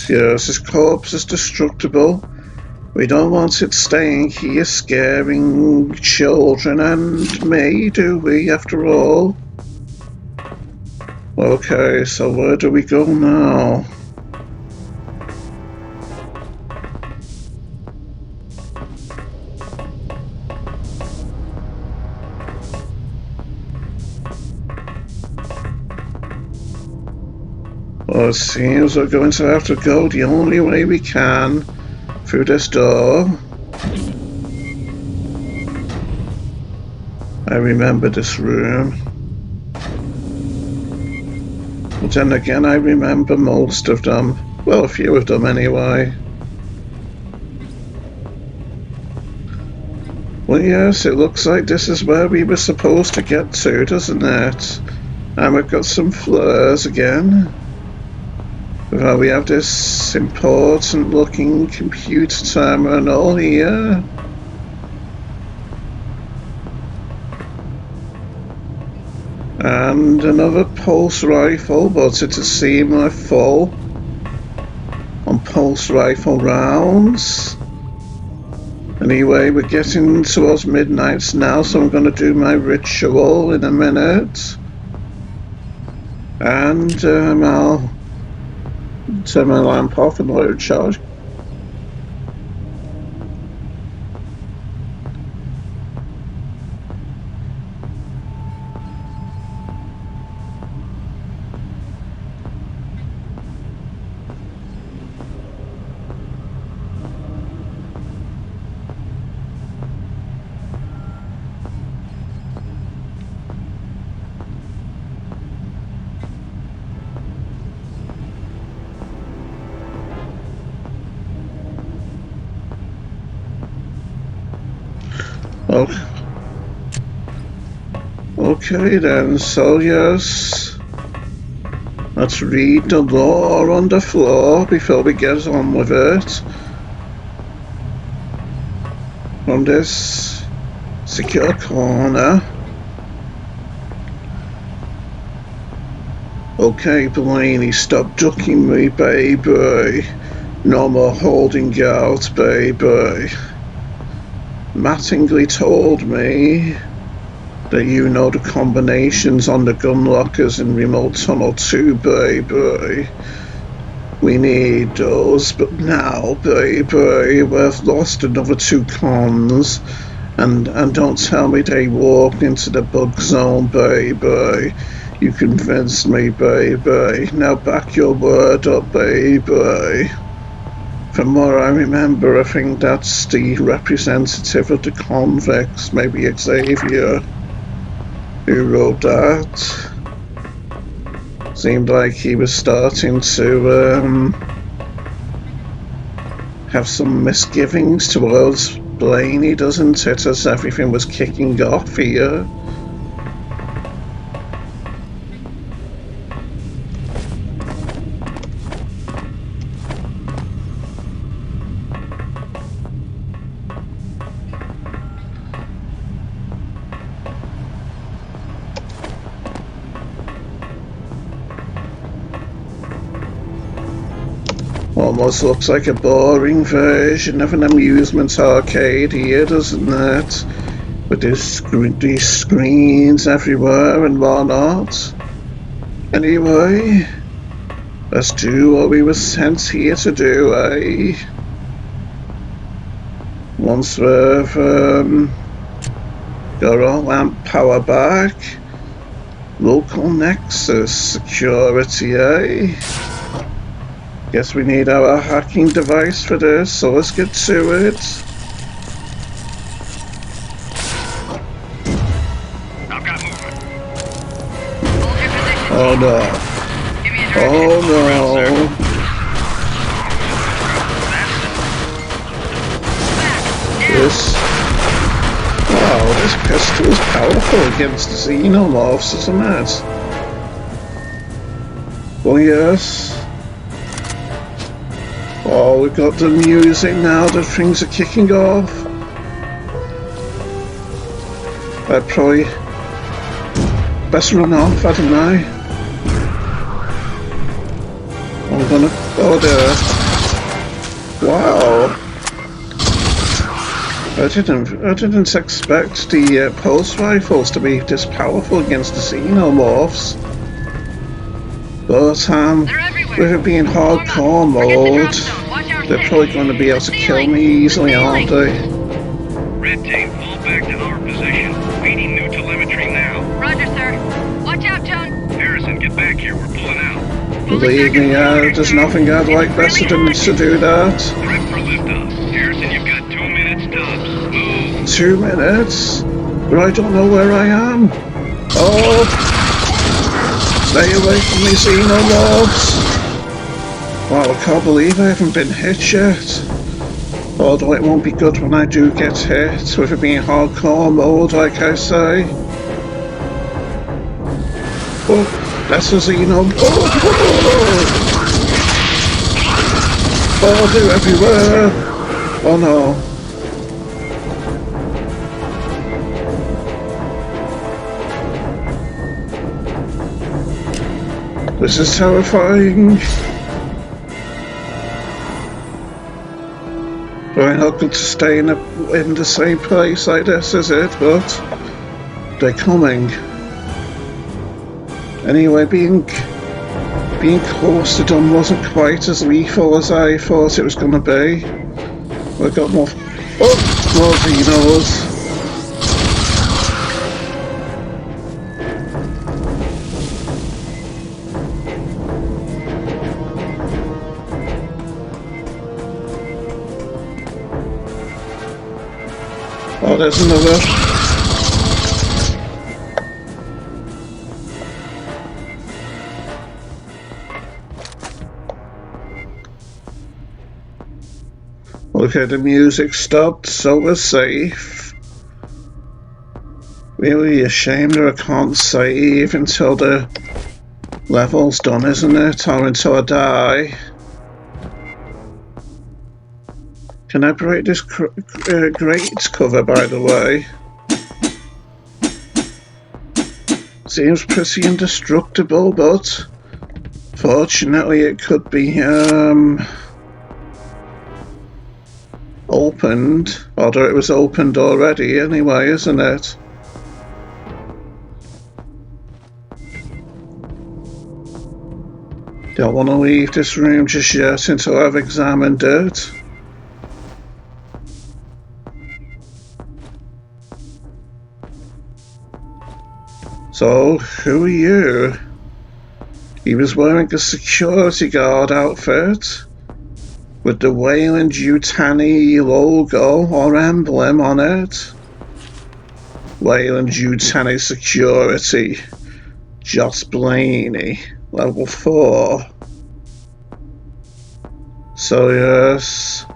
Yes, this corpse is destructible. We don't want it staying here scaring children and me, do we, after all? Okay, so where do we go now? Well, it seems we're going to have to go the only way we can, through this door. I remember this room. But then again, I remember most of them. Well, a few of them anyway. Well, yes, it looks like this is where we were supposed to get to, doesn't it? And we've got some flares again. Well, we have this important looking computer terminal here. And another pulse rifle, but it does seem like full on pulse rifle rounds. Anyway, we're getting towards midnight now, so I'm going to do my ritual in a minute. And I'll turn my lamp off and let it charge. Okay then, so yes, let's read the law on the floor before we get on with it. From this secure corner. Okay, Blaney, stop ducking me, baby. No more holding out, baby. Mattingly told me that you know the combinations on the gun lockers in remote tunnel 2, baby. We need those, but now, baby, we've lost another 2 cons. And don't tell me they walked into the bug zone, baby. You convinced me, baby. Now back your word up, baby. From what I remember, I think that's the representative of the convicts, maybe Xavier, who wrote that. Seemed like he was starting to have some misgivings towards Blaney, doesn't it, as everything was kicking off here. Almost looks like a boring version of an amusement arcade here, doesn't it? With these screens everywhere and whatnot. Anyway, let's do what we were sent here to do, eh? Once we've got our lamp power back, local nexus security, eh? Guess we need our hacking device for this, so let's get to it. I've got movement. Hold your position. Oh no. Give me a direction. Oh no. This. Wow, this pistol is powerful against the xenomorphs, isn't it? Well, yes. Oh, we've got the music now that things are kicking off. I'd probably best run off, hadn't I? I'm gonna go there. Wow. I didn't expect the pulse rifles to be this powerful against the xenomorphs. But with it being hardcore mode, they're probably going to be able to kill me easily, aren't they? Red tape, fall back to our position. Waiting new telemetry now. Roger, sir. Watch out, John. Harrison, get back here. We're pulling out. Believe me, there's nothing I'd like better than to do that. Prep for liftoff. Harrison, you've got 2 minutes tops. Move. 2 minutes? But I don't know where I am. Oh! Stay away from me, xenomorphs! Wow, I can't believe I haven't been hit yet. Although it won't be good when I do get hit, with it being hardcore mode, like I say. Oh, that's a xenomorph. Oh, they're everywhere. Oh no. This is terrifying. Very not good to stay in the same place like this, is it? But they're coming. Anyway, being being close to done wasn't quite as lethal as I thought it was going to be. We've got more... Oh! More Xenos. Oh, there's another. Okay, the music stopped, so we're safe. Really a shame that I can't save until the level's done, isn't it? Or until I die. Can I break this grate cover, by the way? Seems pretty indestructible, but fortunately it could be opened. Although it was opened already anyway, isn't it? Don't want to leave this room just yet until I've examined it. So, who are you? He was wearing a security guard outfit with the Weyland-Yutani logo or emblem on it. Weyland-Yutani Security. Joss Blaney, level 4. So yes,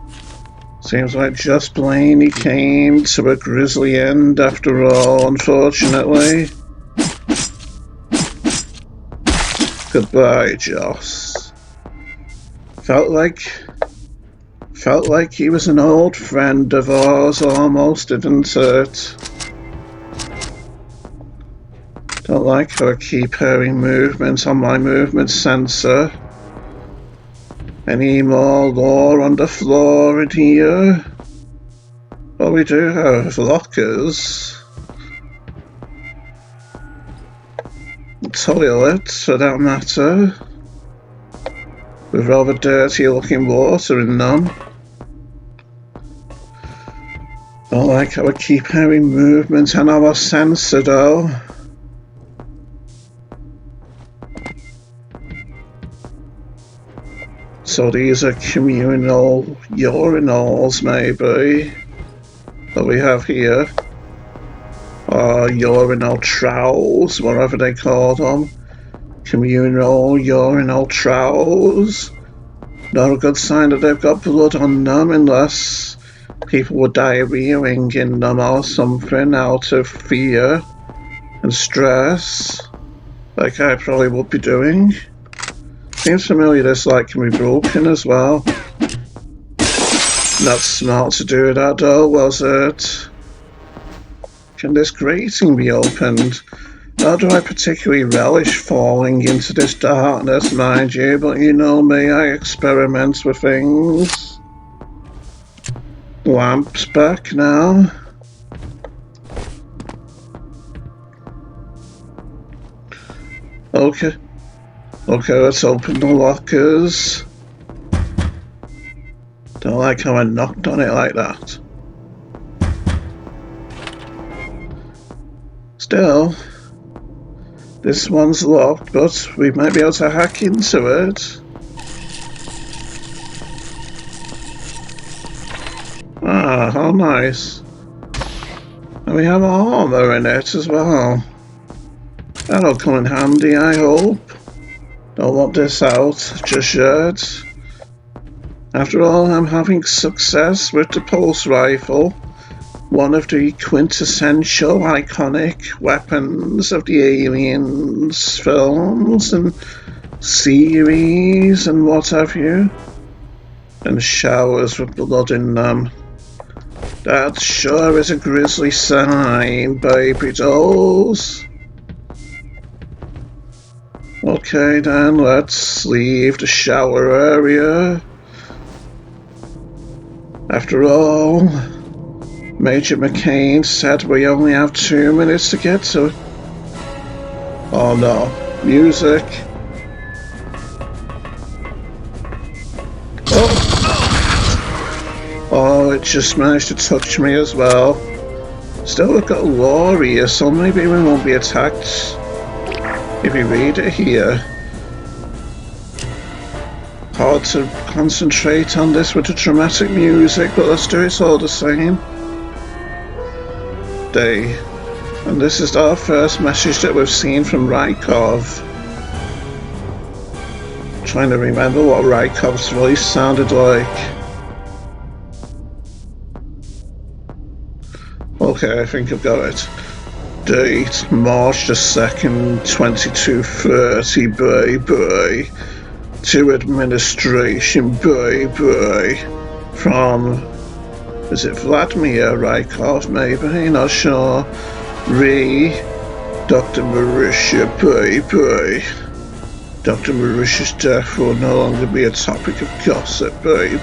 seems like Joss Blaney came to a grisly end after all, unfortunately. Goodbye, Joss. Felt like he was an old friend of ours almost, didn't it? Don't like how I keep hearing movement on my movement sensor. Any more lore on the floor in here? Well, we do have lockers. Toilet, for that matter, with rather dirty looking water in them. Don't like how I keep hearing movement on our sensor though. So these are communal urinals maybe that we have here. Urinal trowels, whatever they call them. Communal urinal trowels. Not a good sign that they've got blood on them unless people were diarrheaing in them or something out of fear and stress, like I probably would be doing. Seems familiar this light can be broken as well. Not smart to do that though, was it? Can this grating be opened? Nor do I particularly relish falling into this darkness, mind you, but you know me, I experiment with things. Lamps back now. Okay, let's open the lockers. Don't like how I knocked on it like that. Still, this one's locked, but we might be able to hack into it. Ah, how nice. And we have armor in it as well. That'll come in handy, I hope. Don't want this out just yet. After all, I'm having success with the pulse rifle. One of the quintessential iconic weapons of the Aliens films and series and what have you. And showers with blood in them. That sure is a grisly sign, baby dolls. Okay then, let's leave the shower area. After all, Major McCain said we only have 2 minutes to get to... Oh no, music. just managed to touch me as well. Still, we've got lore here, so maybe we won't be attacked if we read it here. Hard to concentrate on this with the dramatic music, but let's do it all the same. Day. And this is our first message that we've seen from Rykov. Trying to remember what Rykov's voice sounded like. Okay, I think I've got it. Date, March the 2nd, 2230, bye. To administration, bye. From, is it Vladimir Rykov, maybe? Not sure. Dr. Marusha, bye. Dr. Marusha's death will no longer be a topic of gossip, bye.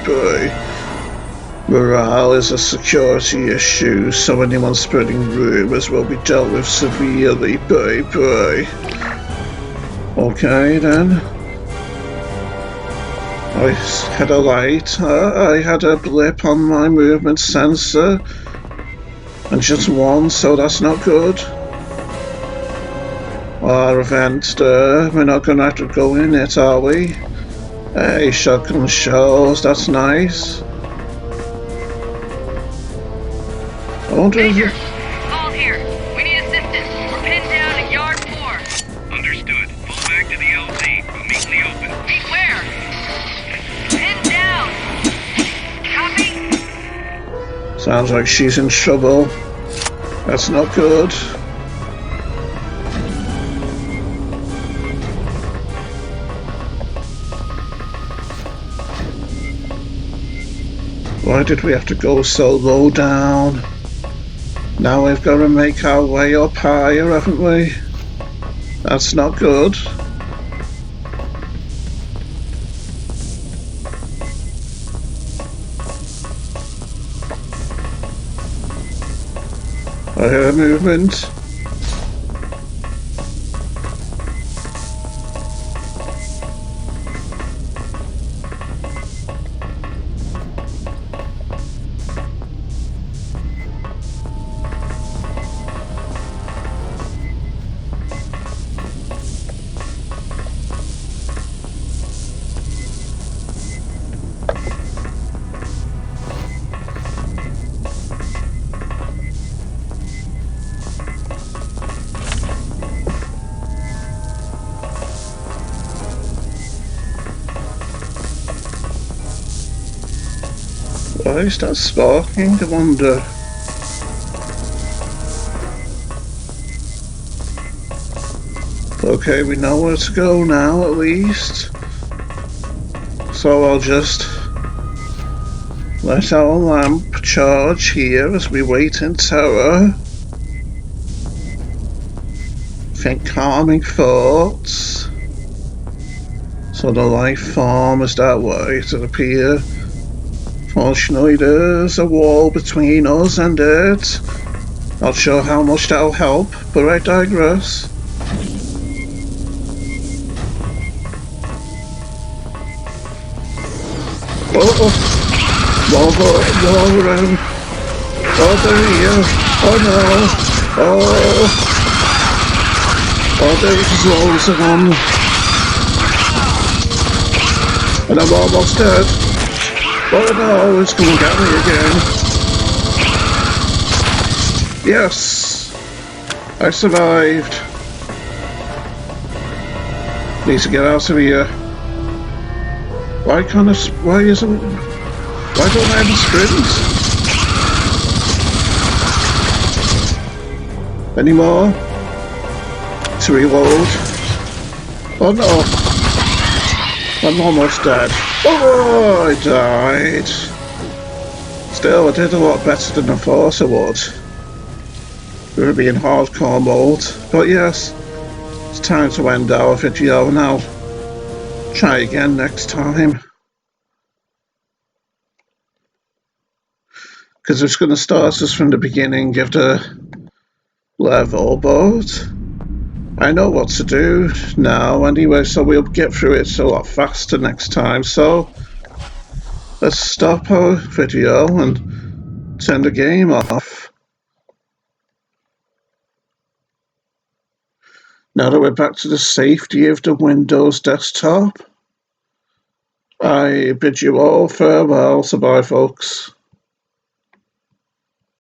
Morale is a security issue, so anyone spreading rumours will be dealt with severely, bye. Okay then. I had a light, I had a blip on my movement sensor, and just one, so that's not good. Our event there, we're not gonna have to go in it, are we? Hey, shotgun shells, that's nice. I wonder if Major, call here. We need assistance. We're pinned down at yard 4. Understood. Pull back to the LZ. We'll meet in the open. Meet where? Pinned down. Copy? sounds like she's in trouble. That's not good. Why did we have to go so low down? Now we've got to make our way up higher, haven't we? That's not good. I hear movement. Why is that sparking? I wonder. Okay, we know where to go now at least. So I'll just let our lamp charge here as we wait in terror. Think calming thoughts. So the life form is that way, it appears. Fortunately, there's a wall between us and it. Not sure how much that'll help, but I digress. More around. Oh, they're here. Oh no. Oh, there's loads of them. And I'm almost dead. Oh no, it's gonna get me again. Yes! I survived. Need to get out of here. Why don't I have a sprint? Any more? To reload. Oh no! I'm almost dead. Oh, I died. Still, I did a lot better than I thought I would. We were being hardcore mode, but yes, it's time to end our video now. Try again next time. Because it's going to start us from the beginning of the level, but I know what to do now anyway, so we'll get through it a lot faster next time. So let's stop our video and Turn the game off. Now that we're back to the safety of the Windows desktop, I bid you all farewell. So bye, folks.